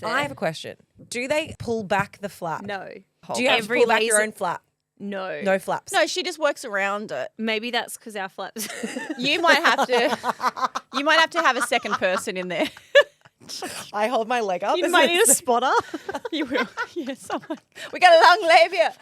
there. I have a question. Do they pull back the flap? No. Do you have to pull back your own flap? No. No flaps? No, she just works around it. Maybe that's because our flaps. You might have to have a second person in there. I hold my leg up. You might need a spotter. You will. Yes. We got a long labia.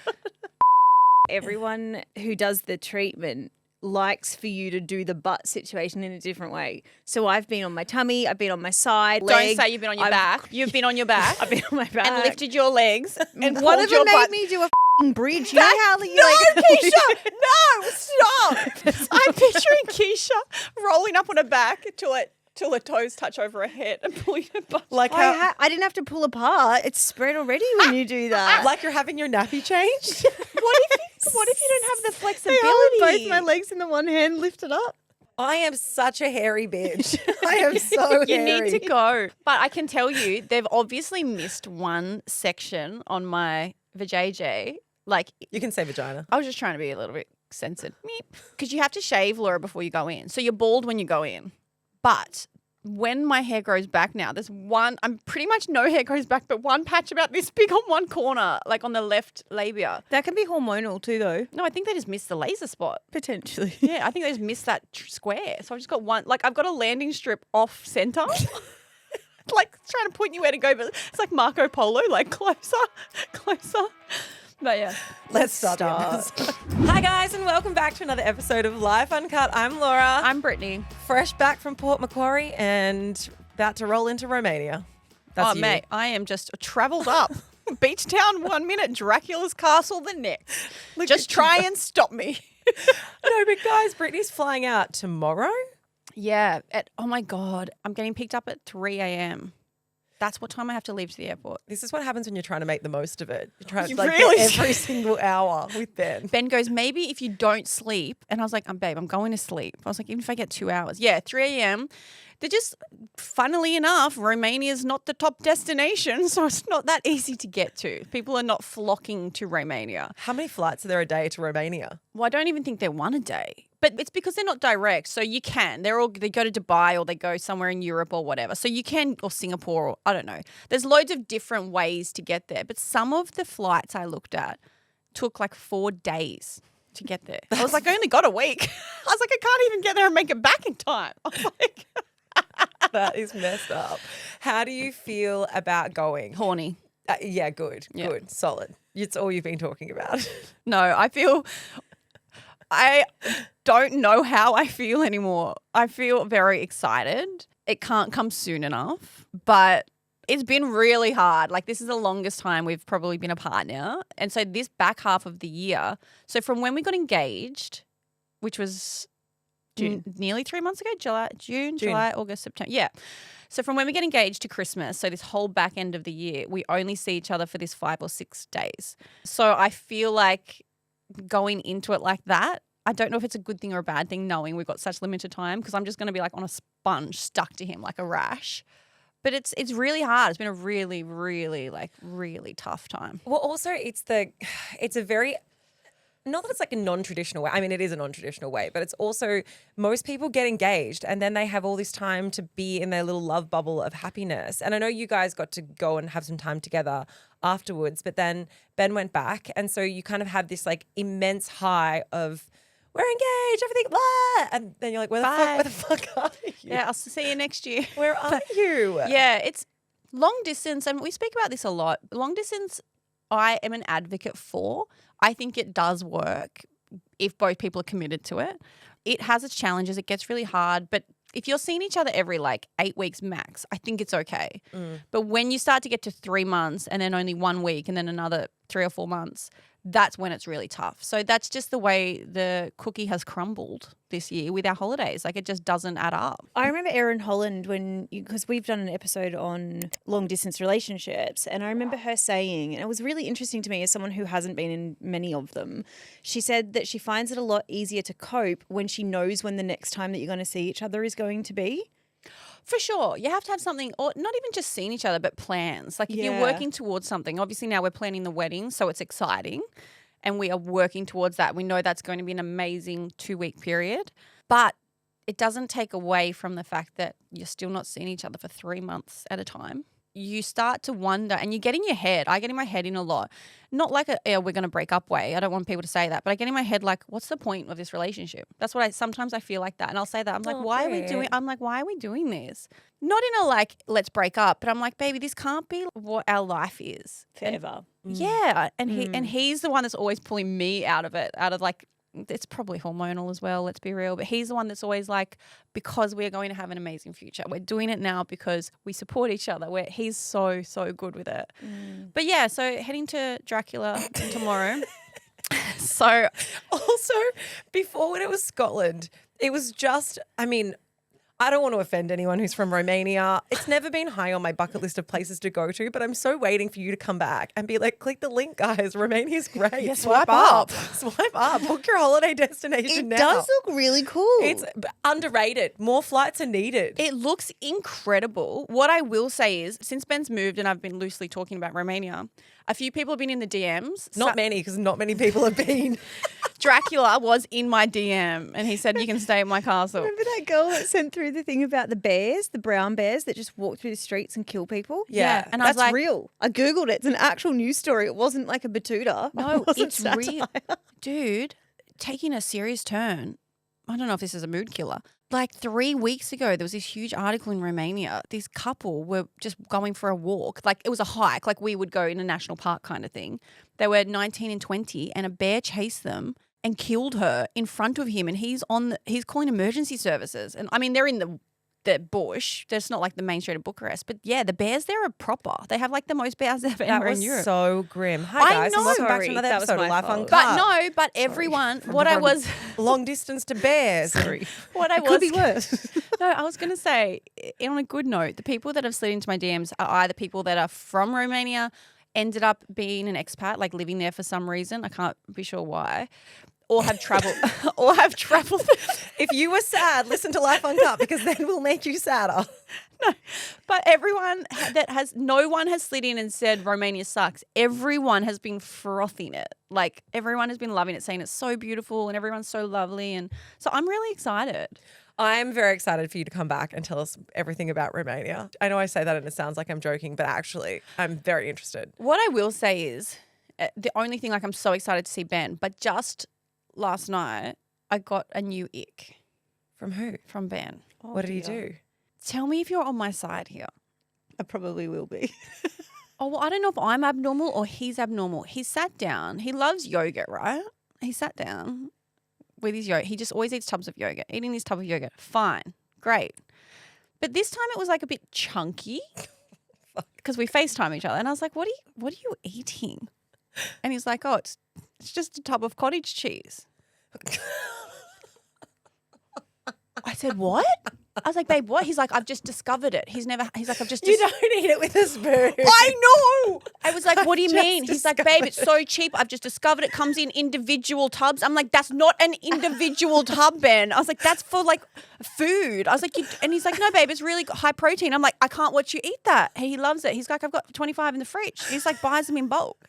Everyone who does the treatment likes for you to do the butt situation in a different way. So I've been on my tummy, I've been on my side. Don't say you've been on your back. You've been on your back. I've been on my back. And lifted your legs. And one pulled of your them made butt. me do a bridge. You know how you No, Keisha! No, stop! I'm picturing Keisha rolling up on her back till her toes touch over her head and pulling her butt. Like how, I didn't have to pull apart. It's spread already when you do that. like you're having your nappy changed? What if you don't have the I flexibility? hold both my legs in the one hand lifted up. I am such a hairy bitch. I am so You hairy. need to go. But I can tell you, they've obviously missed one section on my vajayjay. Like, You can say vagina. I was just trying to be a little bit censored. Because you have to shave, Laura, before you go in. So you're bald when you go in. But when my hair grows back now, there's one, I'm pretty much no hair grows back, but one patch about this big on one corner, like on the left labia. That can be hormonal too, though. No, I think they just missed the laser spot. Potentially. Yeah, I think they just missed that square. So I've just got one, like I've got a landing strip off center. Like trying to point you where to go, but it's like Marco Polo, like closer. But yeah. Let's start. Hi guys and welcome back to another episode of Life Uncut. I'm Laura. I'm Brittany. Fresh back from Port Macquarie and about to roll into Romania. That's you. Mate, I am just travelled up. Beach town 1 minute, Dracula's castle the next. Just try and stop me. No, but guys, Brittany's flying out tomorrow. Yeah. Oh my God. I'm getting picked up at 3 a.m. That's what time I have to leave to the airport. This is what happens when you're trying to make the most of it. You're trying to really get every single hour with Ben. Ben goes, maybe if you don't sleep. And I was like, babe, I'm going to sleep. I was like, even if I get 2 hours. Yeah, 3 a.m. They're just, funnily enough, Romania's not the top destination, so it's not that easy to get to. People are not flocking to Romania. How many flights are there a day to Romania? Well, I don't even think they're one a day. But it's because they're not direct, so you can. They go to Dubai or they go somewhere in Europe or whatever. So you can, or Singapore, or I don't know. There's loads of different ways to get there. But some of the flights I looked at took like 4 days to get there. I was like, I only got a week. I was like, I can't even get there and make it back in time. I was like, That is messed up. How do you feel about going? horny. Yeah, good, solid. It's all you've been talking about. No, I don't know how I feel anymore. I feel very excited. It can't come soon enough, but it's been really hard. Like, this is the longest time we've probably been apart now. And so this back half of the year, so from when we got engaged, which was nearly 3 months ago, June, July, August, September. Yeah. So from when we get engaged to Christmas, so this whole back end of the year, we only see each other for this 5 or 6 days. So I feel like going into it like that, I don't know if it's a good thing or a bad thing knowing we've got such limited time, because I'm just going to be like on a sponge stuck to him like a rash. But it's really hard. It's been a really, really, really tough time. Well, also it's a very, not that it's like a non-traditional way. I mean, it is a non-traditional way, but it's also most people get engaged and then they have all this time to be in their little love bubble of happiness. And I know you guys got to go and have some time together afterwards, but then Ben went back. And so you kind of have this like immense high of, we're engaged, everything, blah. And then you're like, where the fuck are you? Yeah, I'll see you next year. Where are you? Yeah, it's long distance, and we speak about this a lot. Long distance, I am an advocate for. I think it does work if both people are committed to it. It has its challenges. It gets really hard, but if you're seeing each other every 8 weeks max, I think it's okay. But when you start to get to 3 months and then only 1 week and then another 3 or 4 months, that's when it's really tough. So that's just the way the cookie has crumbled this year with our holidays. Like, it just doesn't add up. I remember Erin Holland because we've done an episode on long distance relationships, and I remember her saying, and it was really interesting to me as someone who hasn't been in many of them, she said that she finds it a lot easier to cope when she knows when the next time that you're going to see each other is going to be. For sure. You have to have something, or not even just seeing each other, but plans. Like, if you're working towards something, obviously now we're planning the wedding, so it's exciting and we are working towards that. We know that's going to be an amazing 2-week period, but it doesn't take away from the fact that you're still not seeing each other for 3 months at a time. you start to wonder and you get in your head. I get in my head in a lot. Not like we're going to break up way. I don't want people to say that. But I get in my head like, what's the point of this relationship? That's what sometimes I feel like that. And I'll say that. I'm like, why are we doing this? Not in a like, let's break up. But I'm like, baby, this can't be what our life is. Forever. Yeah. And he's the one that's always pulling me out of it, out of like, it's probably hormonal as well, let's be real. But he's the one that's always like, because we are going to have an amazing future. We're doing it now because we support each other. He's so, so good with it. But yeah, so heading to Dracula tomorrow. So Also, before when it was Scotland, it was just, I mean, I don't want to offend anyone who's from Romania. It's never been high on my bucket list of places to go to, but I'm so waiting for you to come back and be like, click the link, guys. Romania's great. Yeah, swipe up. Swipe up. Book your holiday destination now. It does look really cool. It's underrated. More flights are needed. it looks incredible. What I will say is, since Ben's moved and I've been loosely talking about Romania, a few people have been in the DMs. Not many, because not many people have been. Dracula was in my DM and he said, you can stay at my castle. Remember that girl that sent through the thing about the bears, the brown bears that just walk through the streets and kill people? Yeah. And I was That's like, real. I Googled it. It's an actual news story. It wasn't like a batuta. no, It wasn't it's satire. real. Dude, taking a serious turn. I don't know if this is a mood killer. Like 3 weeks ago, there was this huge article in Romania. This couple were just going for a walk. Like it was a hike, like we would go in a national park kind of thing. They were 19 and 20 and a bear chased them and killed her in front of him. And he's calling emergency services. And I mean, they're in the bush. There's not like the main street of Bucharest. But yeah, the bears there are proper. They have like the most bears ever That was in Europe. so grim. Hi, I guys. And know. welcome back to Sorry, another that was episode my of Life fault. Uncut. But everyone, what I was Long distance to bears. Sorry. what I It was could be worse. No, I was going to say, on a good note, the people that have slid into my DMs are either people that are from Romania, ended up being an expat, like living there for some reason. I can't be sure why. Or have traveled. If you were sad, listen to Life Uncut, because then we'll make you sadder. But no one has slid in and said Romania sucks. Everyone has been frothing it. Like everyone has been loving it, saying it's so beautiful and everyone's so lovely. And so I'm really excited. I'm very excited for you to come back and tell us everything about Romania. I know I say that and it sounds like I'm joking, but actually I'm very interested. What I will say is the only thing, like I'm so excited to see Ben, but just last night I got a new ick. From who? From Ben. What did he do? Tell me if you're on my side here. I probably will be. Oh, well, I don't know if I'm abnormal or he's abnormal. He sat down. He loves yogurt, right? He sat down with his yogurt. He just always eats tubs of yogurt. Eating this tub of yogurt. Fine. Great. But this time it was like a bit chunky because we FaceTime each other. And I was like, what are you eating? And he's like, oh, it's just a tub of cottage cheese. I said, what? I was like, babe, what? He's like, I've just discovered it. He's like, I've just You don't eat it with a spoon. I know. I was like, what do you Just mean? He's like, babe, it's so cheap. I've just discovered it comes in individual tubs. I'm like, that's not an individual tub, Ben. I was like, that's for like food. I was like, and he's like, no, babe, it's really high protein. I'm like, I can't watch you eat that. And he loves it. He's like, I've got 25 in the fridge. He's like, buys them in bulk.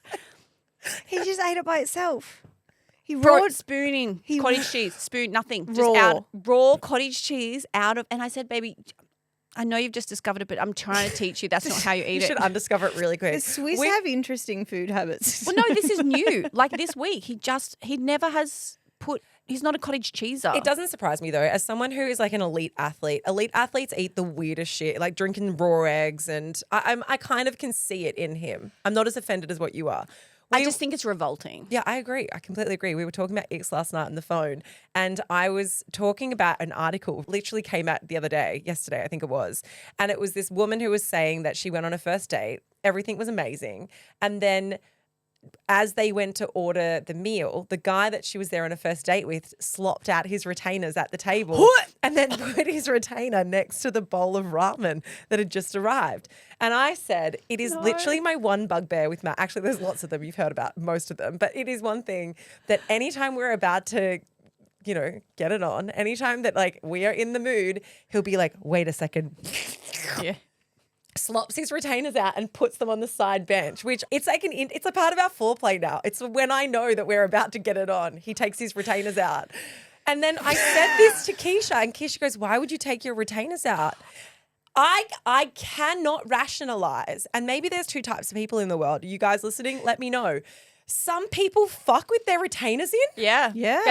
He just ate it by itself. He Brought spooning cottage cheese, spoon, nothing. Just Raw. raw cottage cheese out of, and I said, baby, I know you've just discovered it, but I'm trying to teach you that's not how you eat You it. should undiscover it really quick. The Swiss have interesting food habits. Well, no, this is new. Like this week, he never has he's not a cottage cheeser. It doesn't surprise me though, as someone who is like an elite athletes eat the weirdest shit, like drinking raw eggs, and I kind of can see it in him. I'm not as offended as what you are. I just think it's revolting. Yeah, I agree. I completely agree. We were talking about icks last night on the phone, and I was talking about an article literally came out the other day, yesterday I think it was, and it was this woman who was saying that she went on a first date, everything was amazing, and then as they went to order the meal, the guy that she was there on a first date with slopped out his retainers at the table and then put his retainer next to the bowl of ramen that had just arrived. And I said, it is literally my one bugbear with Matt. Actually, there's lots of them. You've heard about most of them. But it is one thing that anytime we're about to, get it on, anytime that like we are in the mood, he'll be like, wait a second. Yeah. Slops his retainers out and puts them on the side bench, which it's like it's a part of our foreplay now. It's when I know that we're about to get it on, he takes his retainers out. And then I said this to Keisha, and Keisha goes, why would you take your retainers out? I cannot rationalize, and maybe there's two types of people in the world. You guys listening, let me know. Some people fuck with their retainers in. Yeah. Yeah.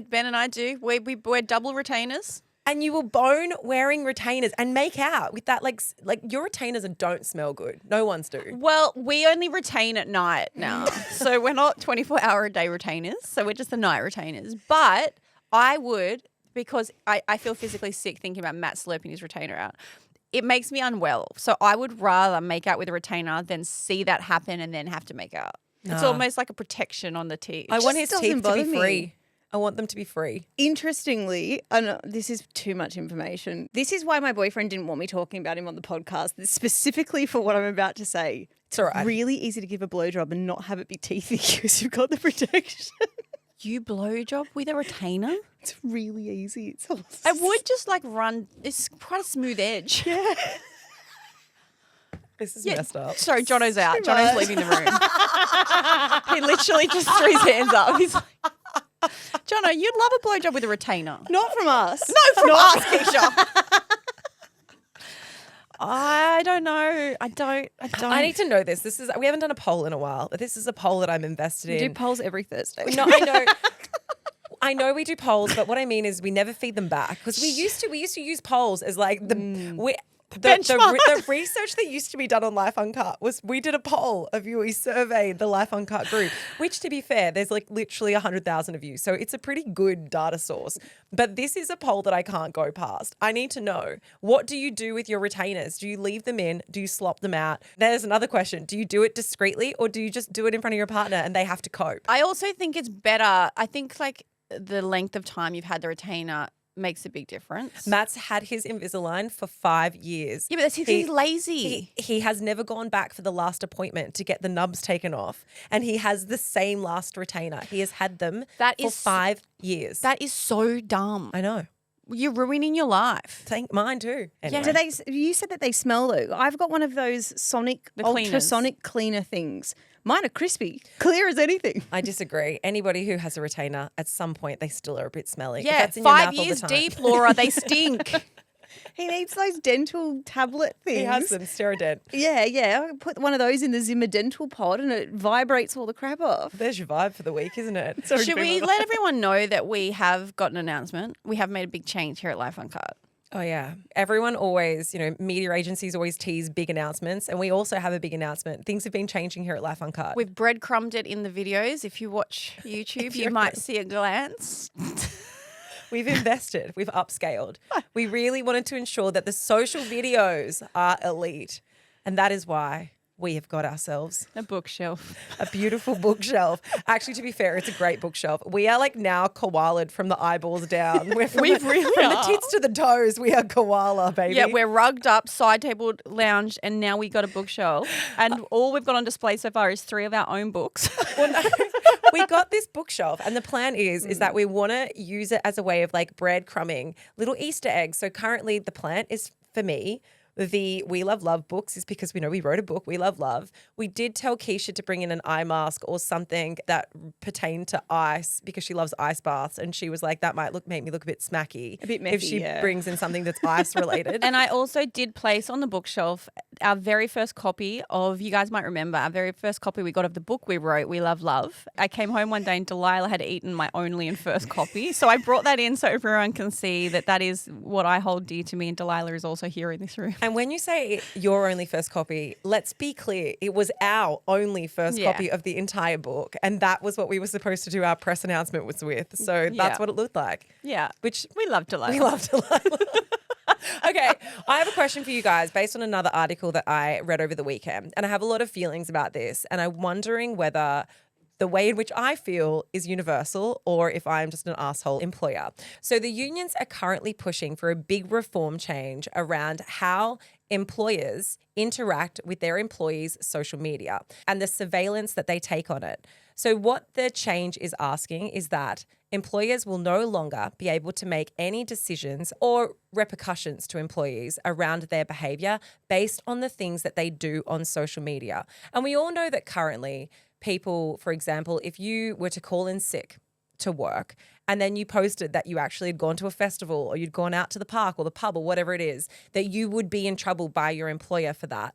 Ben and I do. We're double retainers. And you will bone wearing retainers and make out with that, like your retainers don't smell good. No one's do. Well, we only retain at night now. So we're not 24-hour a day retainers. So we're just the night retainers. But I would, because I feel physically sick thinking about Matt slurping his retainer out. It makes me unwell. So I would rather make out with a retainer than see that happen and then have to make out. It's almost like a protection on the teeth. I want his just teeth doesn't to be bother free. me. I want them to be free. Interestingly, I know this is too much information. This is why my boyfriend didn't want me talking about him on the podcast, specifically for what I'm about to say. It's all right. Really easy to give a blowjob and not have it be teethy because you've got the protection. You blowjob with a retainer? It's really easy. It's awesome. I would just like run. It's quite a smooth edge. Yeah. This is messed up. Sorry, Jono's out. Too Jono's much. leaving the room. He literally just threw his hands up. He's like, Jono, you'd love a blowjob with a retainer. Not from us. No, from us, Keisha. I don't know. I don't. I need to know this. We haven't done a poll in a while, but this is a poll that I'm invested We in. do polls every Thursday. No, I know. I know we do polls, but what I mean is we never feed them back because we used to use polls as like the research that used to be done on Life Uncut was we did a poll of you. We surveyed the Life Uncut group, which to be fair, there's like literally 100,000 of you. So it's a pretty good data source. But this is a poll that I can't go past. I need to know, what do you do with your retainers? Do you leave them in? Do you slop them out? There's another question. Do you do it discreetly or do you just do it in front of your partner and they have to cope? I also think it's better. I think like the length of time you've had the retainer makes a big difference. Matt's had his Invisalign for 5 years. Yeah, but that's he's lazy. He has never gone back for the last appointment to get the nubs taken off. And he has the same last retainer. He has had them for 5 years. That is so dumb. I know. You're ruining your life. Thank mine too. Anyway. Do they? You said that they smell though. I've got one of those ultrasonic cleaner things. Mine are crispy, clear as anything. I disagree. Anybody who has a retainer, at some point, they still are a bit smelly. If Yeah, that's in your 5 mouth all the years time. deep, Laura. They stink. He needs those dental tablet things. He has them, Sterodent. Yeah. I put one of those in the Zimmer dental pod and it vibrates all the crap off. There's your vibe for the week, isn't it? Sorry, Should we let everyone know that we have got an announcement? We have made a big change here at Life Uncut. Oh, yeah. Everyone always, media agencies always tease big announcements. And we also have a big announcement. Things have been changing here at Life Uncut. We've breadcrumbed it in the videos. If you watch YouTube, you might see a glance. We've invested. We've upscaled. We really wanted to ensure that the social videos are elite. And that is why we have got ourselves A bookshelf. a beautiful bookshelf. Actually, to be fair, it's a great bookshelf. We are like now koala'd from the eyeballs down. We're from We the, really from the are. tits to the toes. We are koala, baby. Yeah, we're rugged up, side tabled, lounged, and now we got a bookshelf. And all we've got on display so far is 3 of our own books. Well, no, we got this bookshelf, and the plan is that we want to use it as a way of like breadcrumbing little Easter eggs. So currently, the plan is for me. The We Love Love books is because we wrote a book, We Love Love. We did tell Keisha to bring in an eye mask or something that pertained to ice because she loves ice baths. And she was like, that might make me look a bit smacky. A bit messy, if she yeah. brings in something that's ice related. And I also did place on the bookshelf our very first copy of, you guys might remember, our very first copy we got of the book we wrote, We Love Love. I came home one day and Delilah had eaten my only and first copy. So I brought that in so everyone can see that is what I hold dear to me, and Delilah is also here in this room. And when you say your only first copy, let's be clear, it was our only first Yeah. copy of the entire book. And that was what we were supposed to do our press announcement was with. So that's what it looked like. Yeah. Which We love Delilah. we love Delilah. Okay, I have a question for you guys based on another article that I read over the weekend. And I have a lot of feelings about this. And I'm wondering whether the way in which I feel is universal or if I'm just an asshole employer. So the unions are currently pushing for a big reform change around how employers interact with their employees' social media and the surveillance that they take on it. So what the change is asking is that employers will no longer be able to make any decisions or repercussions to employees around their behavior based on the things that they do on social media. And we all know that currently people, for example, if you were to call in sick to work and then you posted that you actually had gone to a festival or you'd gone out to the park or the pub or whatever it is, that you would be in trouble by your employer for that.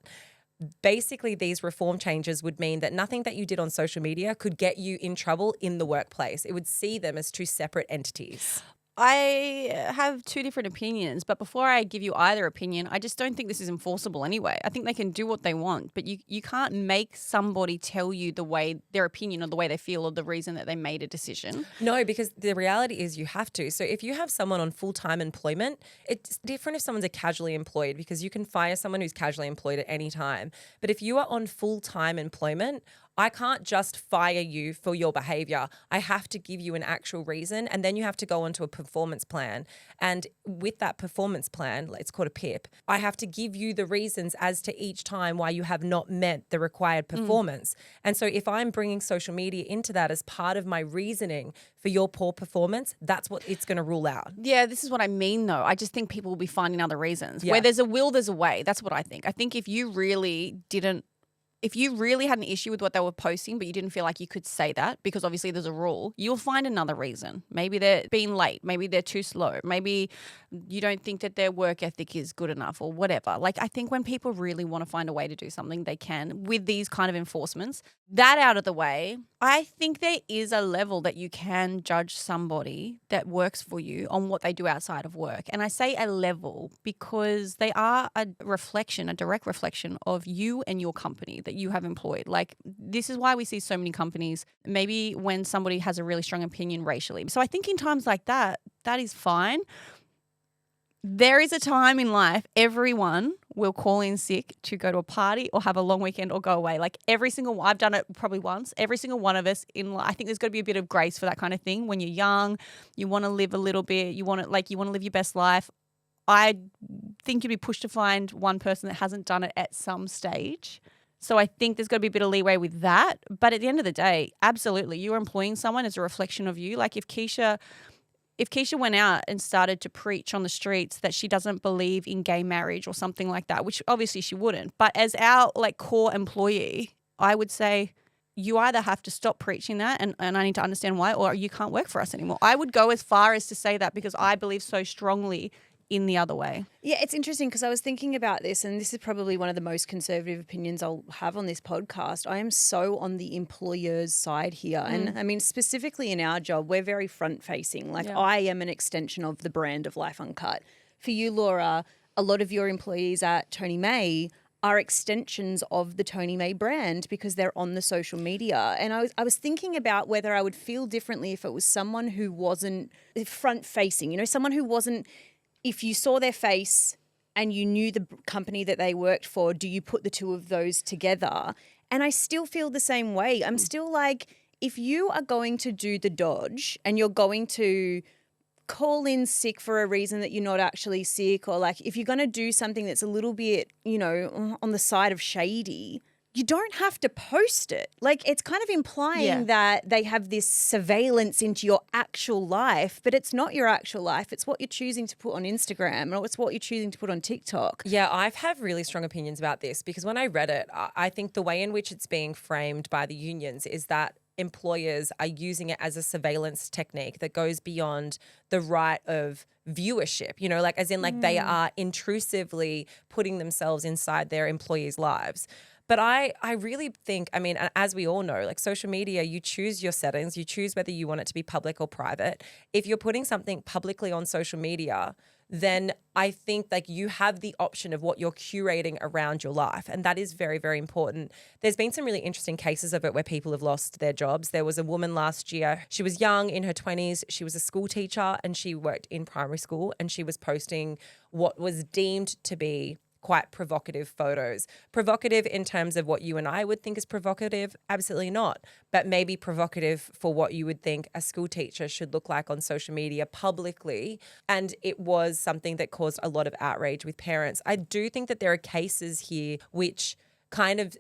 Basically, these reform changes would mean that nothing that you did on social media could get you in trouble in the workplace. It would see them as two separate entities. I have two different opinions, but before I give you either opinion, I just don't think this is enforceable anyway. I think they can do what they want, but you can't make somebody tell you the way their opinion or the way they feel or the reason that they made a decision. No, because the reality is you have to. So if you have someone on full-time employment, it's different if someone's a casually employed because you can fire someone who's casually employed at any time. But if you are on full-time employment, I can't just fire you for your behavior. I have to give you an actual reason, and then you have to go onto a performance plan. And with that performance plan, it's called a PIP, I have to give you the reasons as to each time why you have not met the required performance. And so if I'm bringing social media into that as part of my reasoning for your poor performance, that's what it's going to rule out. Yeah, this is what I mean, though. I just think people will be finding other reasons. Yeah. Where there's a will, there's a way. That's what I think. I think if you really had an issue with what they were posting, but you didn't feel like you could say that because obviously there's a rule, you'll find another reason. Maybe they're being late. Maybe they're too slow. Maybe you don't think that their work ethic is good enough or whatever. Like, I think when people really want to find a way to do something, they can with these kind of enforcements. That out of the way, I think there is a level that you can judge somebody that works for you on what they do outside of work. And I say a level because they are a direct reflection of you and your company that you have employed. Like, this is why we see so many companies, maybe when somebody has a really strong opinion racially. So I think in times like that, that is fine. There is a time in life everyone will call in sick to go to a party or have a long weekend or go away. Like every single one, I've done it probably once. Every single one of us I think there's got to be a bit of grace for that kind of thing. When you're young, you want to live a little bit. You want to live your best life. I think you'd be pushed to find one person that hasn't done it at some stage. So I think there's got to be a bit of leeway with that. But at the end of the day, absolutely, you're employing someone as a reflection of you. Like if Keisha went out and started to preach on the streets that she doesn't believe in gay marriage or something like that, which obviously she wouldn't, but as our core employee, I would say you either have to stop preaching that and I need to understand why, or you can't work for us anymore. I would go as far as to say that because I believe so strongly in the other way. Yeah, it's interesting because I was thinking about this, and this is probably one of the most conservative opinions I'll have on this podcast. I am so on the employer's side here. And I mean, specifically in our job, we're very front facing. Like I am an extension of the brand of Life Uncut. For you, Laura, a lot of your employees at Tony May are extensions of the Tony May brand because they're on the social media. And I was thinking about whether I would feel differently if it was someone who wasn't front facing, someone who wasn't. If you saw their face and you knew the company that they worked for, do you put the two of those together? And I still feel the same way. I'm still like, if you are going to do the dodge and you're going to call in sick for a reason that you're not actually sick, or like if you're going to do something that's a little bit, on the side of shady, you don't have to post it. Like it's kind of implying that they have this surveillance into your actual life, but it's not your actual life. It's what you're choosing to put on Instagram or it's what you're choosing to put on TikTok. Yeah, I've had really strong opinions about this because when I read it, I think the way in which it's being framed by the unions is that employers are using it as a surveillance technique that goes beyond the right of viewership, they are intrusively putting themselves inside their employees' lives. But I really think, as we all know, like social media, you choose your settings, you choose whether you want it to be public or private. If you're putting something publicly on social media, then I think you have the option of what you're curating around your life. And that is very, very important. There's been some really interesting cases of it where people have lost their jobs. There was a woman last year. She was young, in her 20s. She was a school teacher and she worked in primary school and she was posting what was deemed to be quite provocative photos. Provocative in terms of what you and I would think is provocative? Absolutely not. But maybe provocative for what you would think a school teacher should look like on social media publicly. And it was something that caused a lot of outrage with parents. I do think that there are cases here which kind of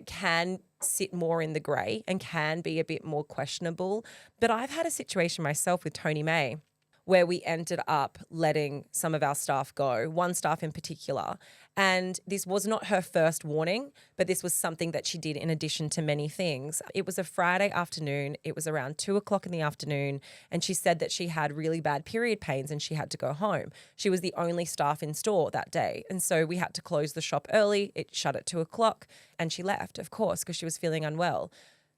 can sit more in the grey and can be a bit more questionable. But I've had a situation myself with Tony May where we ended up letting some of our staff go, one staff in particular. And this was not her first warning, but this was something that she did in addition to many things. It was a Friday afternoon. It was around 2:00 in the afternoon. And she said that she had really bad period pains and she had to go home. She was the only staff in store that day. And so we had to close the shop early. It shut at 2:00 and she left, of course, because she was feeling unwell.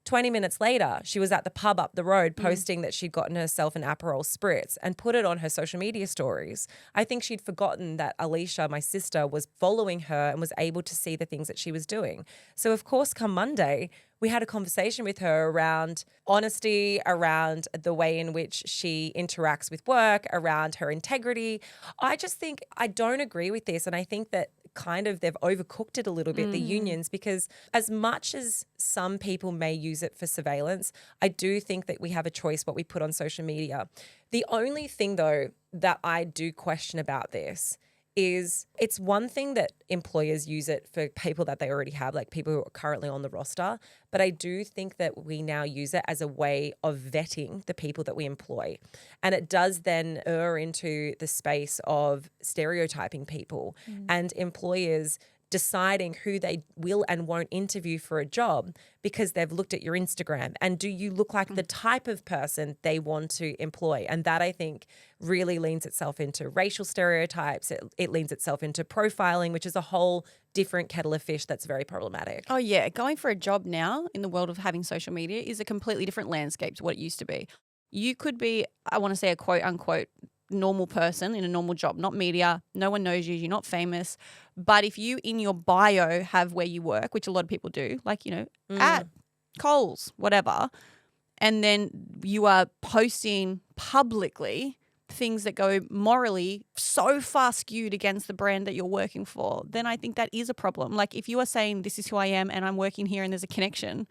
20 minutes later, she was at the pub up the road posting that she'd gotten herself an Aperol Spritz and put it on her social media stories. I think she'd forgotten that Alicia, my sister, was following her and was able to see the things that she was doing. So, of course, come Monday, we had a conversation with her around honesty, around the way in which she interacts with work, around her integrity. I just think I don't agree with this. And I think that kind of they've overcooked it a little bit, the unions, because as much as some people may use it for surveillance, I do think that we have a choice what we put on social media. The only thing, though, that I do question about this is it's one thing that employers use it for people that they already have, like people who are currently on the roster. But I do think that we now use it as a way of vetting the people that we employ. And it does then err into the space of stereotyping people and employers deciding who they will and won't interview for a job because they've looked at your Instagram. And do you look like the type of person they want to employ? And that, I think, really leans itself into racial stereotypes. It leans itself into profiling, which is a whole different kettle of fish that's very problematic. Oh, yeah. Going for a job now in the world of having social media is a completely different landscape to what it used to be. You could be, I want to say, a quote unquote normal person in a normal job, not media. No one knows you. You're not famous. But if you in your bio have where you work, which a lot of people do, like, you know, at Coles, whatever, and then you are posting publicly things that go morally so far skewed against the brand that you're working for, then I think that is a problem. Like if you are saying this is who I am and I'm working here and there's a connection,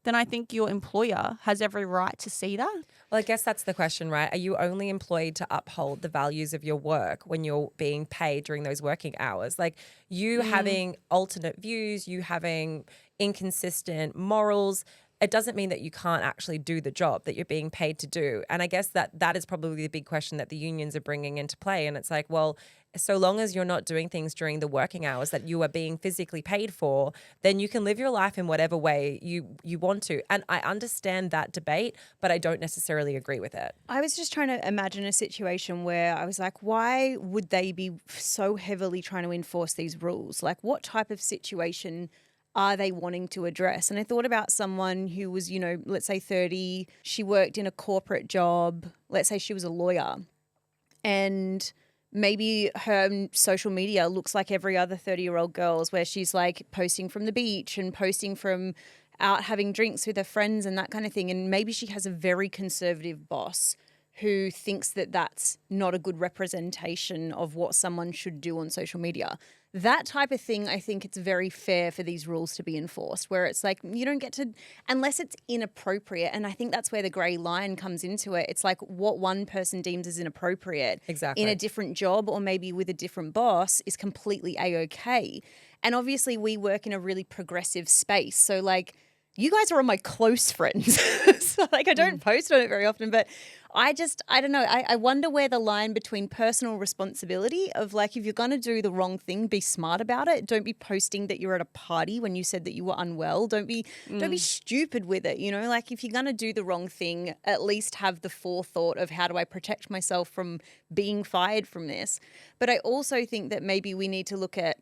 then I think your employer has every right to see that. Well, I guess that's the question, right? Are you only employed to uphold the values of your work when you're being paid during those working hours? Like you having alternate views, you having inconsistent morals, it doesn't mean that you can't actually do the job that you're being paid to do. And I guess that is probably the big question that the unions are bringing into play. And it's like, well, so long as you're not doing things during the working hours that you are being physically paid for, then you can live your life in whatever way you want to. And I understand that debate, but I don't necessarily agree with it. I was just trying to imagine a situation where I was like, why would they be so heavily trying to enforce these rules? Like what type of situation are they wanting to address? And I thought about someone who was, you know, let's say 30, she worked in a corporate job, let's say she was a lawyer, and maybe her social media looks like every other 30-year-old girl's, where she's like posting from the beach and posting from out having drinks with her friends and that kind of thing. And maybe she has a very conservative boss who thinks that that's not a good representation of what someone should do on social media. That type of thing, I think it's very fair for these rules to be enforced, where it's like you don't get to, unless it's inappropriate. And I think that's where the grey line comes into it. It's like what one person deems as inappropriate in a different job or maybe with a different boss is completely A-okay. And obviously we work in a really progressive space. So like you guys are all my close friends. So like I don't post on it very often, but I don't know. I wonder where the line between personal responsibility of like, if you're going to do the wrong thing, be smart about it. Don't be posting that you're at a party when you said that you were unwell. Don't be stupid with it. You know, like if you're going to do the wrong thing, at least have the forethought of how do I protect myself from being fired from this. But I also think that maybe we need to look at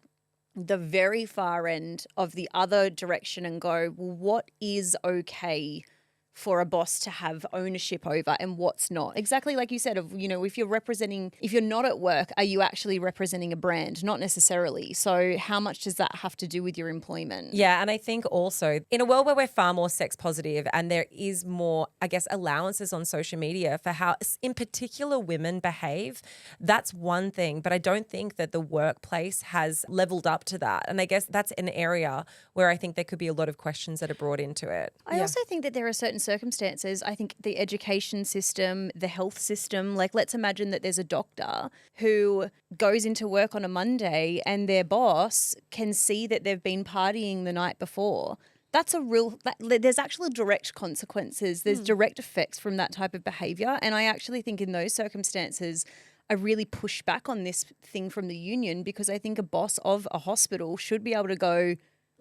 the very far end of the other direction and go, well, what is okay for a boss to have ownership over and what's not? Exactly like you said, of, you know, if you're not at work, are you actually representing a brand? Not necessarily. So how much does that have to do with your employment? Yeah, and I think also in a world where we're far more sex positive and there is more, I guess, allowances on social media for how, in particular, women behave, that's one thing. But I don't think that the workplace has leveled up to that. And I guess that's an area where I think there could be a lot of questions that are brought into it. I also think that there are certain circumstances, I think the education system, the health system, like let's imagine that there's a doctor who goes into work on a Monday and their boss can see that they've been partying the night before. That's there's actually direct consequences. There's direct effects from that type of behavior. And I actually think in those circumstances, I really push back on this thing from the union because I think a boss of a hospital should be able to go,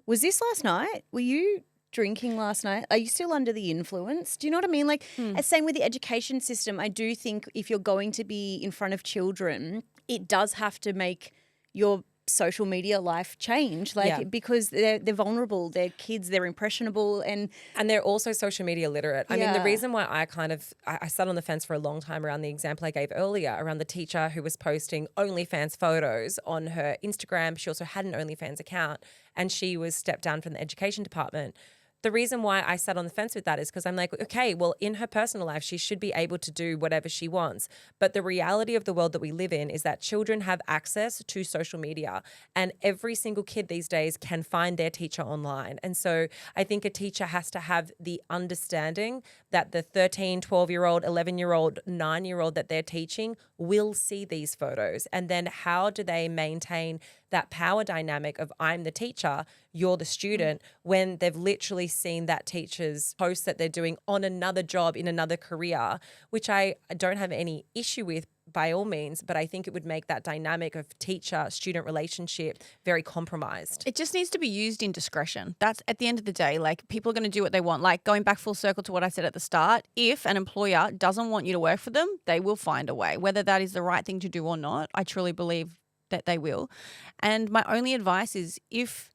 was this last night? Were you drinking last night? Are you still under the influence? Do you know what I mean? Like, same with the education system. I do think if you're going to be in front of children, it does have to make your social media life change, like because they're vulnerable, they're kids, they're impressionable, and they're also social media literate. I mean, the reason why I sat on the fence for a long time around the example I gave earlier around the teacher who was posting OnlyFans photos on her Instagram. She also had an OnlyFans account and she was stepped down from the education department. The reason why I sat on the fence with that is because I'm like, okay, well, in her personal life, she should be able to do whatever she wants. But the reality of the world that we live in is that children have access to social media and every single kid these days can find their teacher online. And so I think a teacher has to have the understanding that the 13, 12-year-old, 11-year-old, 9-year-old that they're teaching will see these photos. And then how do they maintain that power dynamic of I'm the teacher, you're the student, when they've literally seen that teacher's post that they're doing on another job in another career, which I don't have any issue with by all means, but I think it would make that dynamic of teacher-student relationship very compromised. It just needs to be used in discretion. That's at the end of the day, like people are going to do what they want. Like going back full circle to what I said at the start, if an employer doesn't want you to work for them, they will find a way. Whether that is the right thing to do or not, I truly believe that they will. And my only advice is if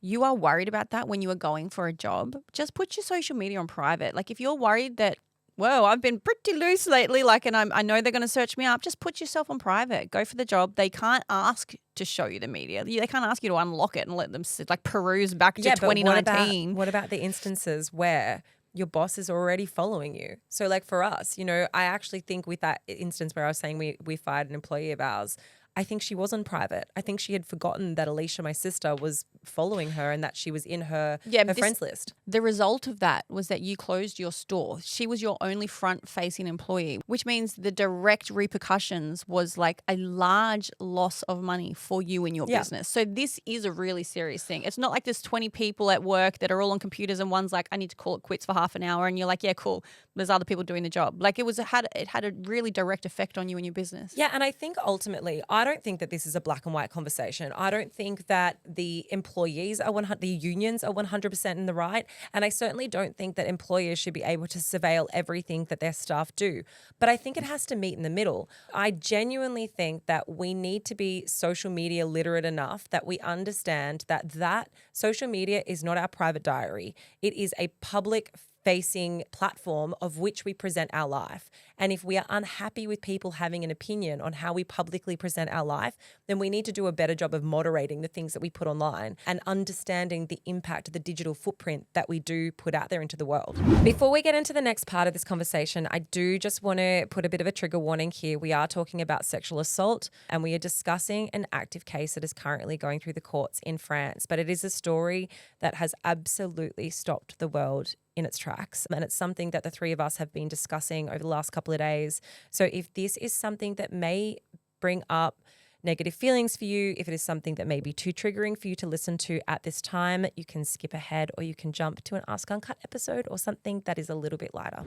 you are worried about that when you are going for a job, just put your social media on private. Like if you're worried that, whoa, I've been pretty loose lately, like, and I know they're going to search me up, just put yourself on private. Go for the job. They can't ask to show you the media. They can't ask you to unlock it and let them like peruse back to 2019. What about the instances where your boss is already following you? So like for us, you know, I actually think with that instance where I was saying we fired an employee of ours, I think she was on private. I think she had forgotten that Alicia, my sister, was following her and that she was in her friends list. The result of that was that you closed your store. She was your only front-facing employee, which means the direct repercussions was like a large loss of money for you and your business. So this is a really serious thing. It's not like there's 20 people at work that are all on computers and one's like, I need to call it quits for half an hour. And you're like, yeah, cool. There's other people doing the job. Like it had a really direct effect on you and your business. Yeah, and I think ultimately, I don't think that this is a black and white conversation. I don't think that the employees are the unions are 100% in the right, and I certainly don't think that employers should be able to surveil everything that their staff do. But I think it has to meet in the middle. I genuinely think that we need to be social media literate enough that we understand that social media is not our private diary. It is a public facing platform of which we present our life. And if we are unhappy with people having an opinion on how we publicly present our life, then we need to do a better job of moderating the things that we put online and understanding the impact of the digital footprint that we do put out there into the world. Before we get into the next part of this conversation, I do just want to put a bit of a trigger warning here. We are talking about sexual assault and we are discussing an active case that is currently going through the courts in France, but it is a story that has absolutely stopped the world in its tracks. And it's something that the three of us have been discussing over the last couple of days. So if this is something that may bring up negative feelings for you, if it is something that may be too triggering for you to listen to at this time, you can skip ahead or you can jump to an Ask Uncut episode or something that is a little bit lighter.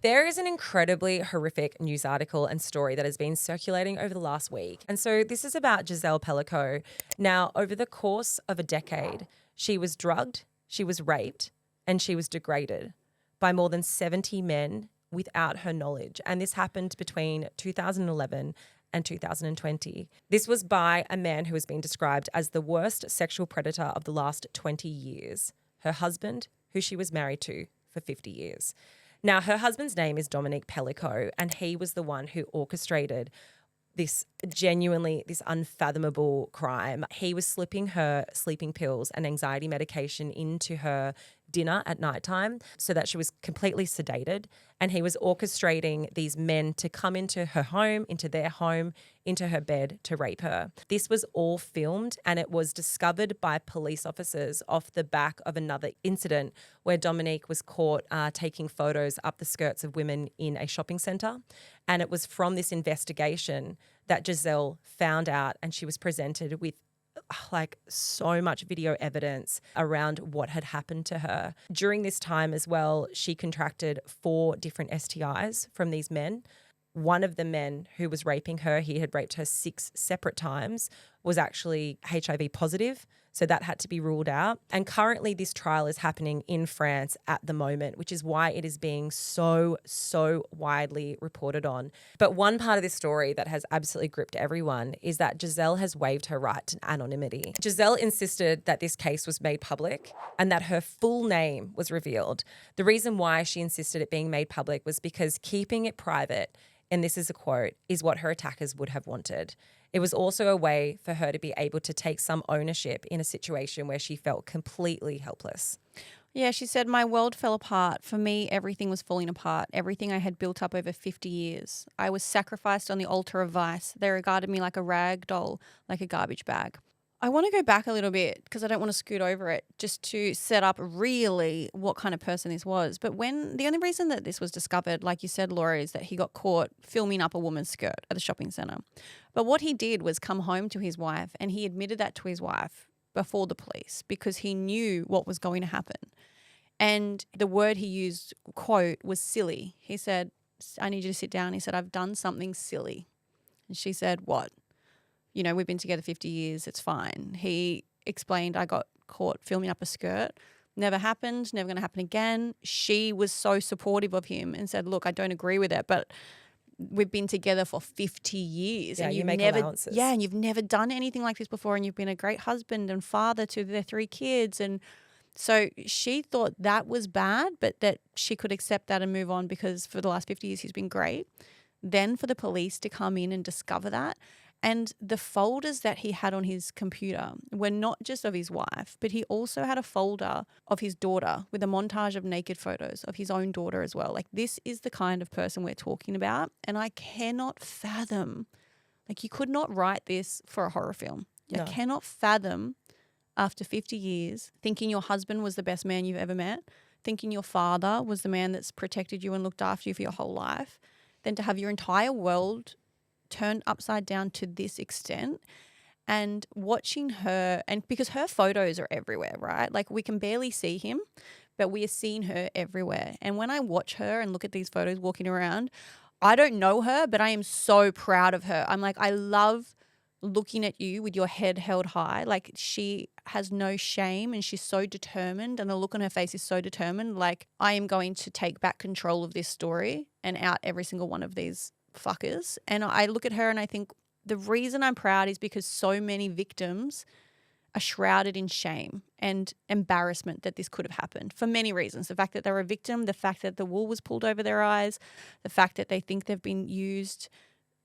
There is an incredibly horrific news article and story that has been circulating over the last week. And so this is about Gisele Pelicot. Now, over the course of a decade, she was drugged, she was raped, and she was degraded by more than 70 men without her knowledge. And this happened between 2011 and 2020. This was by a man who has been described as the worst sexual predator of the last 20 years. Her husband, who she was married to for 50 years. Now, her husband's name is Dominique Pelicot, and he was the one who orchestrated this unfathomable crime. He was slipping her sleeping pills and anxiety medication into her dinner at nighttime so that she was completely sedated. And he was orchestrating these men to come into her home, into their home, into her bed to rape her. This was all filmed and it was discovered by police officers off the back of another incident where Dominique was caught taking photos up the skirts of women in a shopping centre. And it was from this investigation that Gisele found out and she was presented with like so much video evidence around what had happened to her. During this time as well, she contracted 4 different STIs from these men. one of the men who was raping her, he had raped her 6 separate times, was actually HIV positive. So that had to be ruled out. And currently this trial is happening in France at the moment, which is why it is being so widely reported on. But one part of this story that has absolutely gripped everyone is that Gisele has waived her right to anonymity. Gisele insisted that this case was made public and that her full name was revealed. The reason why she insisted it being made public was because keeping it private, and this is a quote, is what her attackers would have wanted. It was also a way for her to be able to take some ownership in a situation where she felt completely helpless. Yeah, she said, my world fell apart. For me, everything was falling apart. Everything I had built up over 50 years. I was sacrificed on the altar of vice. They regarded me like a rag doll, like a garbage bag. I want to go back a little bit because I don't want to scoot over it, just to set up really what kind of person this was. But the only reason that this was discovered, like you said, Laura, is that he got caught filming up a woman's skirt at the shopping centre. But what he did was come home to his wife, and he admitted that to his wife before the police because he knew what was going to happen. And the word he used, quote, was silly. He said, I need you to sit down. He said, I've done something silly. And she said, what? You know, we've been together 50 years. It's fine. He explained, I got caught filming up a skirt. Never happened. Never going to happen again. She was so supportive of him and said, look, I don't agree with it, but we've been together for 50 years. Yeah, and you make allowances. Yeah, and you've never done anything like this before, and you've been a great husband and father to their 3 kids. And so she thought that was bad, but that she could accept that and move on because for the last 50 years he's been great. Then for the police to come in and discover that. And the folders that he had on his computer were not just of his wife, but he also had a folder of his daughter with a montage of naked photos of his own daughter as well. Like, this is the kind of person we're talking about. And I cannot fathom, like, you could not write this for a horror film. No. I cannot fathom after 50 years thinking your husband was the best man you've ever met, thinking your father was the man that's protected you and looked after you for your whole life, then to have your entire world turned upside down to this extent. And watching her, and because her photos are everywhere, right? Like, we can barely see him, but we are seeing her everywhere. And when I watch her and look at these photos walking around, I don't know her, but I am so proud of her. I'm like, I love looking at you with your head held high. Like, she has no shame and she's so determined, and the look on her face is so determined. Like, I am going to take back control of this story and out every single one of these fuckers. And I look at her and I think the reason I'm proud is because so many victims are shrouded in shame and embarrassment that this could have happened for many reasons. The fact that they're a victim, the fact that the wool was pulled over their eyes, the fact that they think they've been used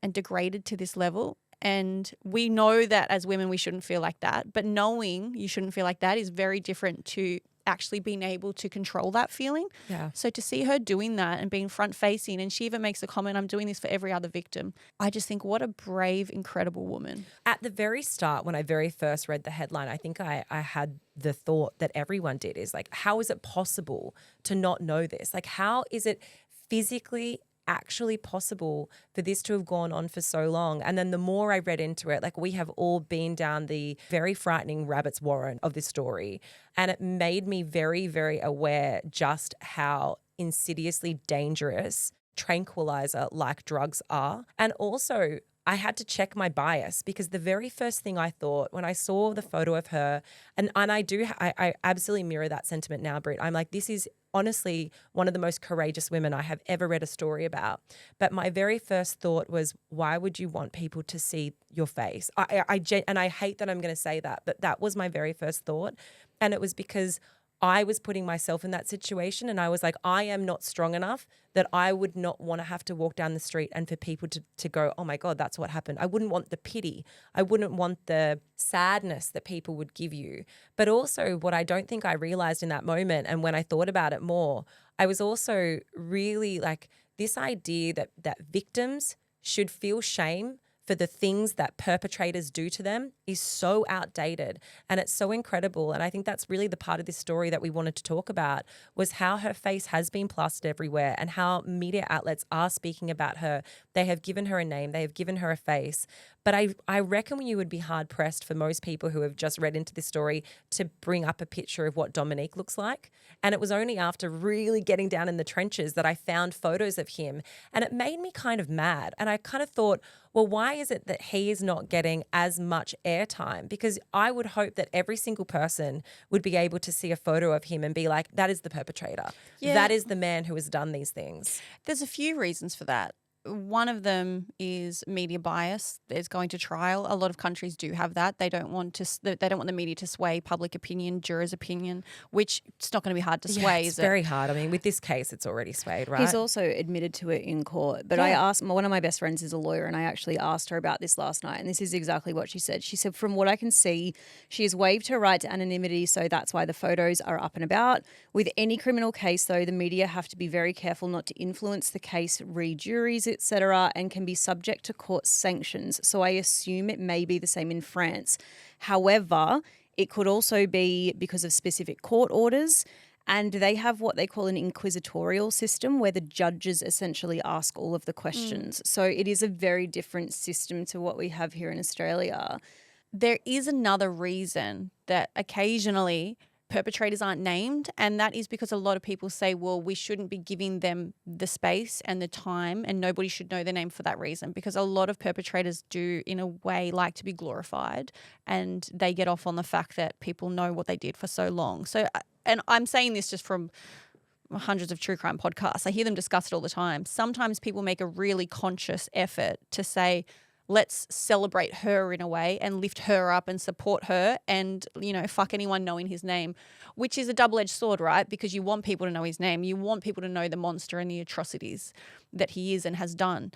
and degraded to this level. And we know that as women, we shouldn't feel like that. But knowing you shouldn't feel like that is very different to actually being able to control that feeling. Yeah. So to see her doing that and being front facing, and she even makes a comment, I'm doing this for every other victim. I just think, what a brave, incredible woman. At the very start, when I very first read the headline, I think I had the thought that everyone did is like, how is it possible to not know this? Like, how is it physically actually possible for this to have gone on for so long? And then the more I read into it, like, we have all been down the very frightening rabbit's warren of this story. And it made me very, very aware just how insidiously dangerous tranquilizer like drugs are. And also, I had to check my bias, because the very first thing I thought when I saw the photo of her, and I absolutely mirror that sentiment now, Britt. I'm like, this is honestly one of the most courageous women I have ever read a story about. But my very first thought was, why would you want people to see your face? And I hate that I'm going to say that, but that was my very first thought. And it was because I was putting myself in that situation, and I was like, I am not strong enough that I would not want to have to walk down the street and for people to go, oh my God, that's what happened. I wouldn't want the pity. I wouldn't want the sadness that people would give you. But also, what I don't think I realized in that moment, and when I thought about it more, I was also really like, this idea that victims should feel shame for the things that perpetrators do to them is so outdated, and it's so incredible. And I think that's really the part of this story that we wanted to talk about, was how her face has been plastered everywhere and how media outlets are speaking about her. They have given her a name, they have given her a face, But I reckon you would be hard pressed for most people who have just read into this story to bring up a picture of what Dominique looks like. And it was only after really getting down in the trenches that I found photos of him. And it made me kind of mad. And I kind of thought, well, why is it that he is not getting as much airtime? Because I would hope that every single person would be able to see a photo of him and be like, that is the perpetrator. Yeah. That is the man who has done these things. There's a few reasons for that. One of them is media bias. There's going to trial. A lot of countries do have that. They don't want the media to sway public opinion, jurors' opinion, which it's not going to be hard to sway. It's very hard. I mean, with this case, it's already swayed, right? He's also admitted to it in court. But I asked, one of my best friends is a lawyer, and I actually asked her about this last night, and this is exactly what she said. She said, from what I can see, she has waived her right to anonymity, so that's why the photos are up and about. With any criminal case, though, the media have to be very careful not to influence the case, read juries, etc., and can be subject to court sanctions. So I assume it may be the same in France. However, it could also be because of specific court orders, and they have what they call an inquisitorial system where the judges essentially ask all of the questions. So it is a very different system to what we have here in Australia. There is another reason that occasionally perpetrators aren't named, and that is because a lot of people say, well, we shouldn't be giving them the space and the time, and nobody should know their name for that reason, because a lot of perpetrators do in a way like to be glorified, and they get off on the fact that people know what they did for so long. So, and I'm saying this just from hundreds of true crime podcasts. I hear them discuss it all the time. Sometimes people make a really conscious effort to say, let's celebrate her in a way and lift her up and support her and, you know, fuck anyone knowing his name, which is a double-edged sword, right? Because you want people to know his name. You want people to know the monster and the atrocities that he is and has done.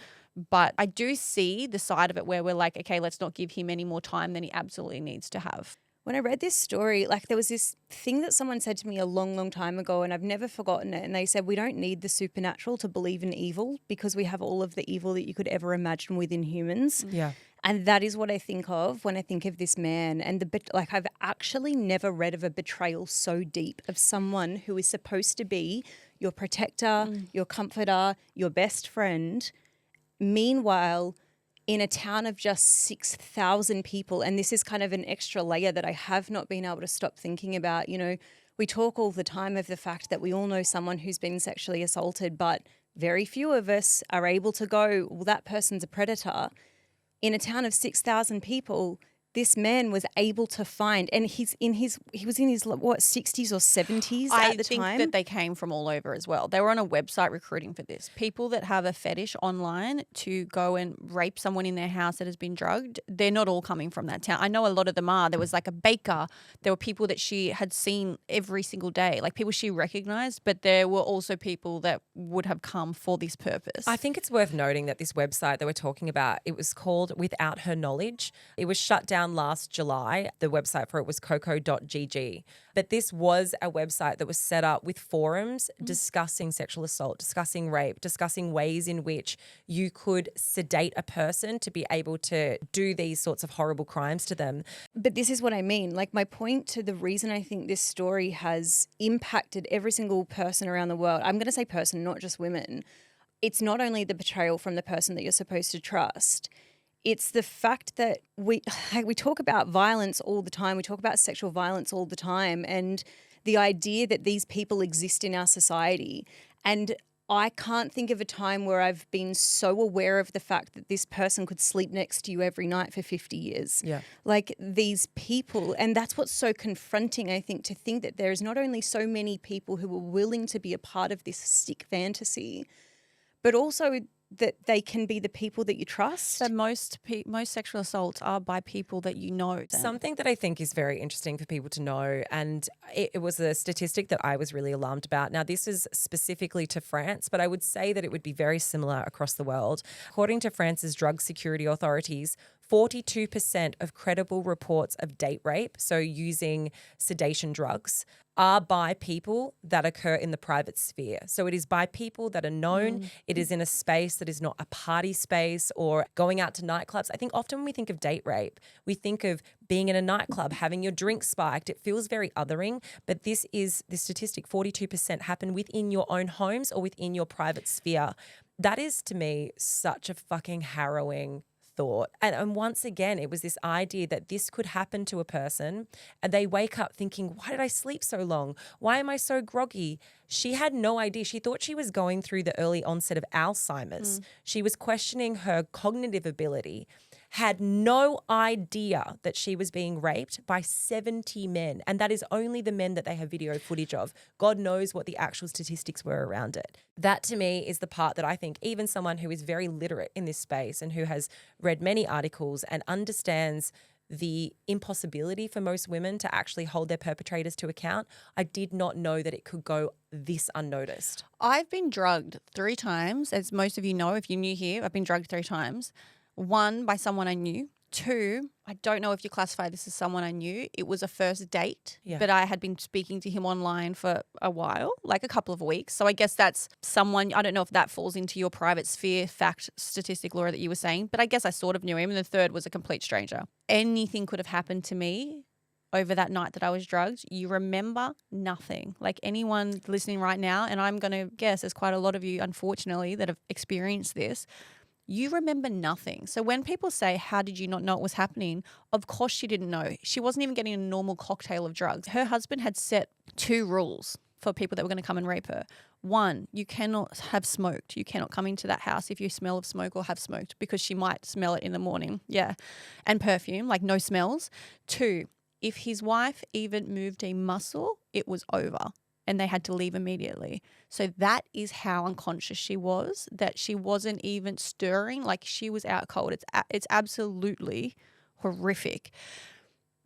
But I do see the side of it where we're like, okay, let's not give him any more time than he absolutely needs to have. When I read this story, like there was this thing that someone said to me a long, long time ago, and I've never forgotten it. And they said, we don't need the supernatural to believe in evil because we have all of the evil that you could ever imagine within humans. Yeah. And that is what I think of when I think of this man. And I've actually never read of a betrayal so deep of someone who is supposed to be your protector, your comforter, your best friend. Meanwhile, in a town of just 6,000 people, and this is kind of an extra layer that I have not been able to stop thinking about. You know, we talk all the time of the fact that we all know someone who's been sexually assaulted, but very few of us are able to go, well, that person's a predator. In a town of 6,000 people, this man was able to find, and he was in his 60s or 70s at the time. I think that they came from all over as well. They were on a website recruiting for this. People that have a fetish online to go and rape someone in their house that has been drugged, they're not all coming from that town. I know a lot of them are. There was like a baker. There were people that she had seen every single day, like people she recognized, but there were also people that would have come for this purpose. I think it's worth noting that this website that we're talking about, it was called Without Her Knowledge. It was shut down last July. The website for it was coco.gg. But this was a website that was set up with forums discussing sexual assault, discussing rape, discussing ways in which you could sedate a person to be able to do these sorts of horrible crimes to them. But this is what I mean. Like, my point to the reason I think this story has impacted every single person around the world, I'm going to say person, not just women. It's not only the betrayal from the person that you're supposed to trust. It's the fact that we talk about violence all the time. We talk about sexual violence all the time, and the idea that these people exist in our society. And I can't think of a time where I've been so aware of the fact that this person could sleep next to you every night for 50 years. Yeah. Like, these people, and that's what's so confronting, I think, to think that there is not only so many people who are willing to be a part of this sick fantasy, but also that they can be the people that you trust. So most sexual assaults are by people that you know. Something that I think is very interesting for people to know, and it was a statistic that I was really alarmed about. Now, this is specifically to France, but I would say that it would be very similar across the world. According to France's drug security authorities, 42% of credible reports of date rape, so using sedation drugs, are by people that occur in the private sphere. So it is by people that are known. It is in a space that is not a party space or going out to nightclubs. I think often when we think of date rape, we think of being in a nightclub, having your drink spiked. It feels very othering, but this statistic, 42% happen within your own homes or within your private sphere. That is, to me, such a fucking harrowing thought. And once again, it was this idea that this could happen to a person and they wake up thinking, why did I sleep so long? Why am I so groggy? She had no idea. She thought she was going through the early onset of Alzheimer's. She was questioning her cognitive ability, had no idea that she was being raped by 70 men. And that is only the men that they have video footage of. God knows what the actual statistics were around it. That to me is the part that I think even someone who is very literate in this space and who has read many articles and understands the impossibility for most women to actually hold their perpetrators to account, I did not know that it could go this unnoticed. I've been drugged 3 times. As most of you know, if you're new here, I've been drugged 3 times. 1, by someone I knew. 2, I don't know if you classify this as someone I knew. It was a first date, but I had been speaking to him online for a while, like a couple of weeks. So I guess that's someone, I don't know if that falls into your private sphere fact statistic, Laura, that you were saying, but I guess I sort of knew him. And the 3rd was a complete stranger. Anything could have happened to me over that night that I was drugged. You remember nothing. Like anyone listening right now, and I'm going to guess there's quite a lot of you, unfortunately, that have experienced this, you remember nothing. So when people say, how did you not know it was happening? Of course she didn't know. She wasn't even getting a normal cocktail of drugs. Her husband had set 2 rules for people that were going to come and rape her. 1, you cannot have smoked. You cannot come into that house if you smell of smoke or have smoked, because she might smell it in the morning. Yeah. And perfume, like no smells. 2, if his wife even moved a muscle, it was over. And they had to leave immediately. So that is how unconscious she was, that she wasn't even stirring, like she was out cold. It's absolutely horrific.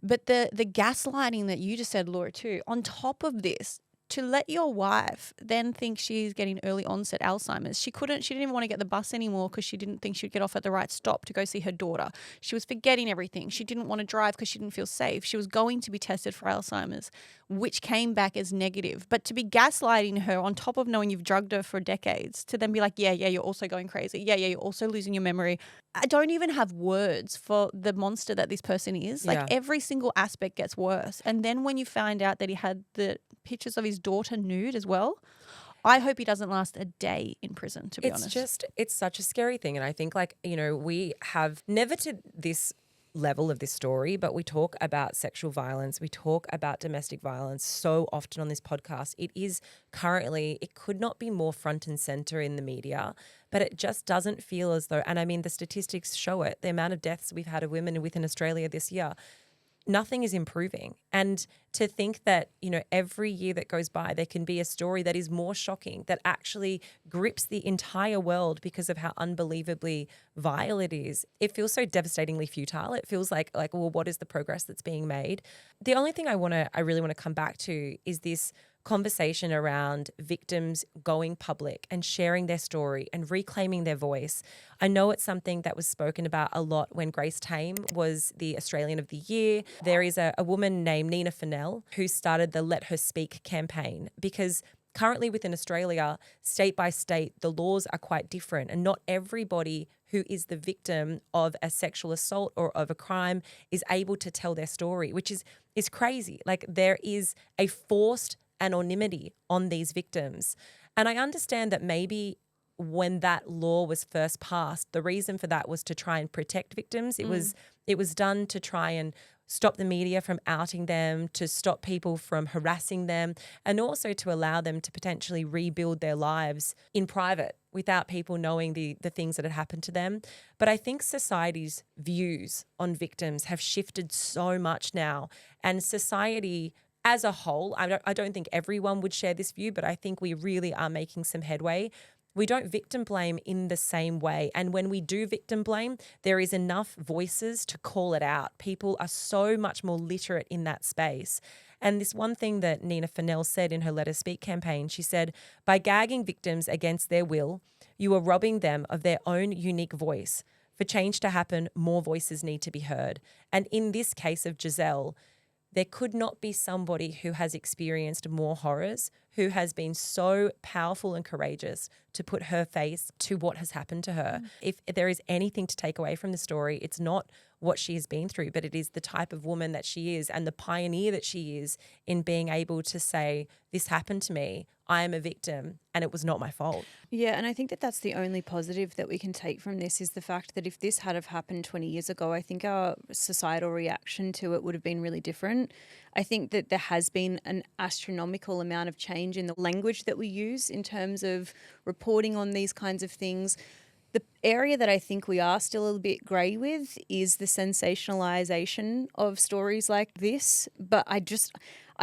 But the gaslighting that you just said, Laura, too, on top of this, to let your wife then think she's getting early onset Alzheimer's. She didn't even want to get the bus anymore because she didn't think she'd get off at the right stop to go see her daughter. She was forgetting everything. She didn't want to drive because she didn't feel safe. She was going to be tested for Alzheimer's, which came back as negative. But to be gaslighting her on top of knowing you've drugged her for decades, to then be like, yeah, you're also going crazy. Yeah, you're also losing your memory. I don't even have words for the monster that this person is. Like every single aspect gets worse. And then when you find out that he had the pictures of his daughter nude as well, I hope he doesn't last a day in prison, to be honest. It's such a scary thing. And I think we have never to this level of this story, but we talk about sexual violence. We talk about domestic violence so often on this podcast. It is currently, it could not be more front and center in the media, but it just doesn't feel as though, and I mean, the statistics show it, the amount of deaths we've had of women within Australia this year, nothing is improving. And to think that, every year that goes by, there can be a story that is more shocking, that actually grips the entire world because of how unbelievably vile it is. It feels so devastatingly futile. It feels like, well, what is the progress that's being made? The only thing I really want to come back to is this conversation around victims going public and sharing their story and reclaiming their voice. I know it's something that was spoken about a lot when Grace Tame was the Australian of the Year. There is a woman named Nina Fennell who started the Let Her Speak campaign, because currently within Australia, state by state, the laws are quite different, and not everybody who is the victim of a sexual assault or of a crime is able to tell their story, which is crazy. Like, there is a forced anonymity on these victims. And I understand that maybe when that law was first passed, the reason for that was to try and protect victims. It was done to try and stop the media from outing them, to stop people from harassing them, and also to allow them to potentially rebuild their lives in private without people knowing the things that had happened to them. But I think society's views on victims have shifted so much now, and society as a whole, I don't think everyone would share this view, but I think we really are making some headway. We don't victim blame in the same way. And when we do victim blame, there is enough voices to call it out. People are so much more literate in that space. And this one thing that Nina Fennell said in her Let Us Speak campaign, she said, by gagging victims against their will, you are robbing them of their own unique voice. For change to happen, more voices need to be heard. And in this case of Gisele, there could not be somebody who has experienced more horrors who has been so powerful and courageous to put her face to what has happened to her. If there is anything to take away from the story, it's not what she has been through, but it is the type of woman that she is and the pioneer that she is in being able to say, this happened to me, I am a victim, and it was not my fault. Yeah, and I think that that's the only positive that we can take from this is the fact that if this had have happened 20 years ago, I think our societal reaction to it would have been really different. I think that there has been an astronomical amount of change in the language that we use in terms of reporting on these kinds of things. The area that I think we are still a little bit grey with is the sensationalisation of stories like this. But I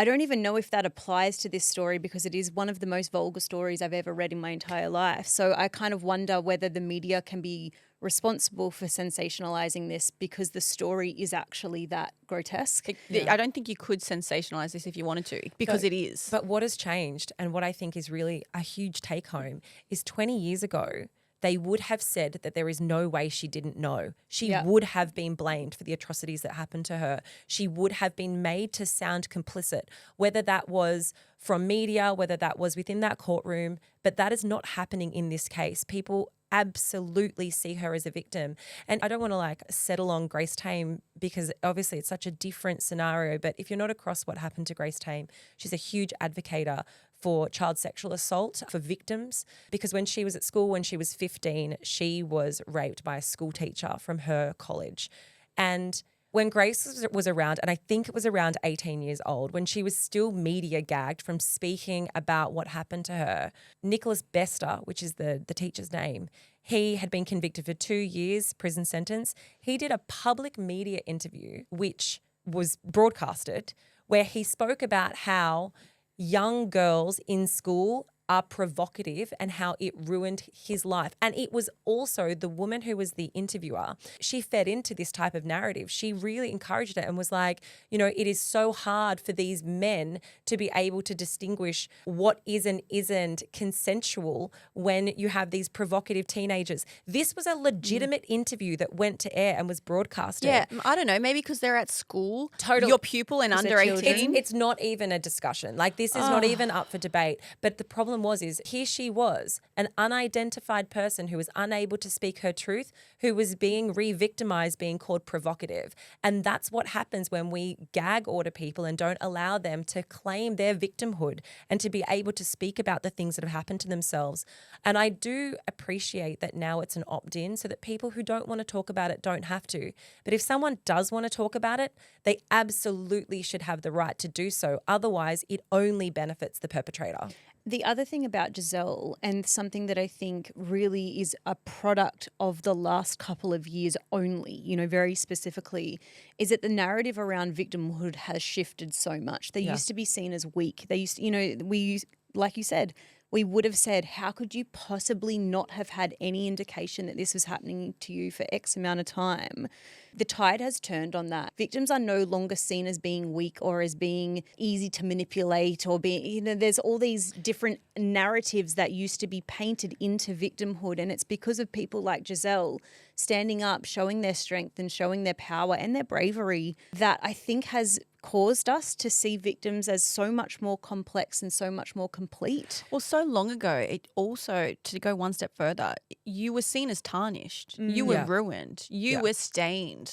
don't even know if that applies to this story because it is one of the most vulgar stories I've ever read in my entire life. So I kind of wonder whether the media can be responsible for sensationalising this because the story is actually that grotesque. I don't think you could sensationalize this if you wanted to because it is. But what has changed, and what I think is really a huge take home, is 20 years ago, they would have said that there is no way she didn't know. She would have been blamed for the atrocities that happened to her. She would have been made to sound complicit, whether that was from media, whether that was within that courtroom. But that is not happening in this case. People absolutely see her as a victim. And I don't want to settle on Grace Tame because obviously it's such a different scenario. But if you're not across what happened to Grace Tame, she's a huge advocator for child sexual assault for victims, because when she was at school, when she was 15, she was raped by a school teacher from her college. And when Grace was around, and I think it was around 18 years old, when she was still media gagged from speaking about what happened to her, Nicholas Bester, which is the teacher's name, he had been convicted for 2 years prison sentence. He did a public media interview, which was broadcasted, where he spoke about how young girls in school are provocative and how it ruined his life. And it was also the woman who was the interviewer. She fed into this type of narrative. She really encouraged it and was like, it is so hard for these men to be able to distinguish what is and isn't consensual when you have these provocative teenagers. This was a legitimate interview that went to air and was broadcasted. Yeah, I don't know, maybe because they're at school, Totally. your pupil and under 18. It's not even a discussion. This is not even up for debate. But the problem is here she was, an unidentified person who was unable to speak her truth, who was being re-victimized, being called provocative. And that's what happens when we gag order people and don't allow them to claim their victimhood and to be able to speak about the things that have happened to themselves. And I do appreciate that now it's an opt-in so that people who don't want to talk about it don't have to. But if someone does want to talk about it, they absolutely should have the right to do so. Otherwise, it only benefits the perpetrator. The other thing about Gisele, and something that I think really is a product of the last couple of years only, very specifically, is that the narrative around victimhood has shifted so much. They used to be seen as weak. They used to, like you said, we would have said, how could you possibly not have had any indication that this was happening to you for X amount of time? The tide has turned on that. Victims are no longer seen as being weak or as being easy to manipulate or being, there's all these different narratives that used to be painted into victimhood. And it's because of people like Gisele standing up, showing their strength and showing their power and their bravery that I think has caused us to see victims as so much more complex and so much more complete. Well, so long ago, it also, to go one step further, you were seen as tarnished. You were ruined. You were stained.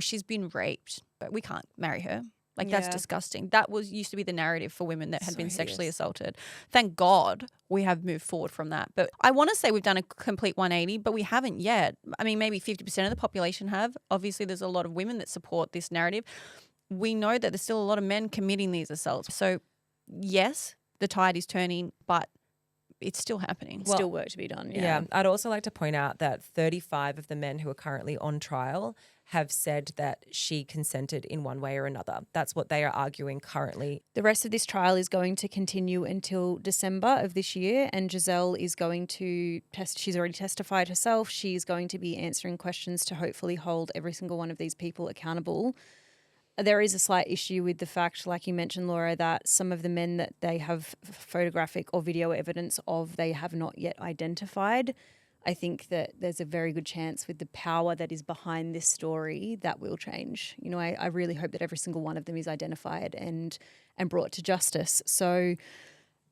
She's been raped, but we can't marry her. That's disgusting. That used to be the narrative for women that had been sexually assaulted. Thank God we have moved forward from that. But I want to say we've done a complete 180, but we haven't yet. I mean, maybe 50% of the population have. Obviously, there's a lot of women that support this narrative. We know that there's still a lot of men committing these assaults. So, yes, the tide is turning, but it's still happening. Still work to be done. Yeah. I'd also like to point out that 35 of the men who are currently on trial have said that she consented in one way or another. That's what they are arguing currently. The rest of this trial is going to continue until December of this year, and Gisele is going to she's already testified herself. She's going to be answering questions to hopefully hold every single one of these people accountable. There is a slight issue with the fact, like you mentioned, Laura, that some of the men that they have photographic or video evidence of, they have not yet identified. I think that there's a very good chance with the power that is behind this story that will change. I really hope that every single one of them is identified and brought to justice. So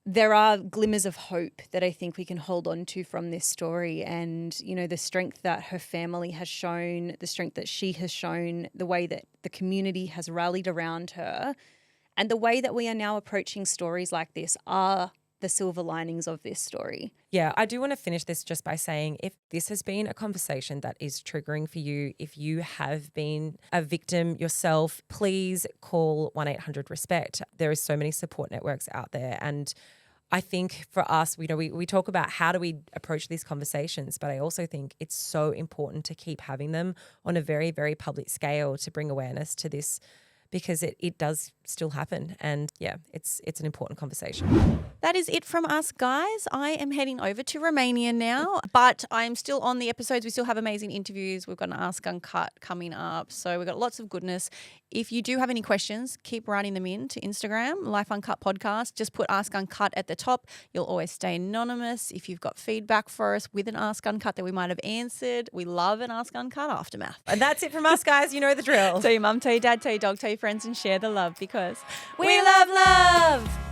there are glimmers of hope that I think we can hold on to from this story, and, you know, the strength that her family has shown, the strength that she has shown, the way that the community has rallied around her, and the way that we are now approaching stories like this are the silver linings of this story. Yeah, I do want to finish this just by saying, if this has been a conversation that is triggering for you, if you have been a victim yourself, please call 1-800-RESPECT. There is so many support networks out there. And I think for us, we talk about how do we approach these conversations, but I also think it's so important to keep having them on a very, very public scale to bring awareness to this, because it does still happen. And yeah, it's an important conversation. That is it from us, guys. I am heading over to Romania now, but I'm still on the episodes. We still have amazing interviews. We've got an Ask Uncut coming up. So we've got lots of goodness. If you do have any questions, keep writing them in to Instagram, Life Uncut Podcast. Just put Ask Uncut at the top. You'll always stay anonymous. If you've got feedback for us with an Ask Uncut that we might have answered, we love an Ask Uncut aftermath. And that's it from us, guys. You know the drill. Tell your mum, tell your dad, tell your dog, tell your friends, and share the love, because we love love.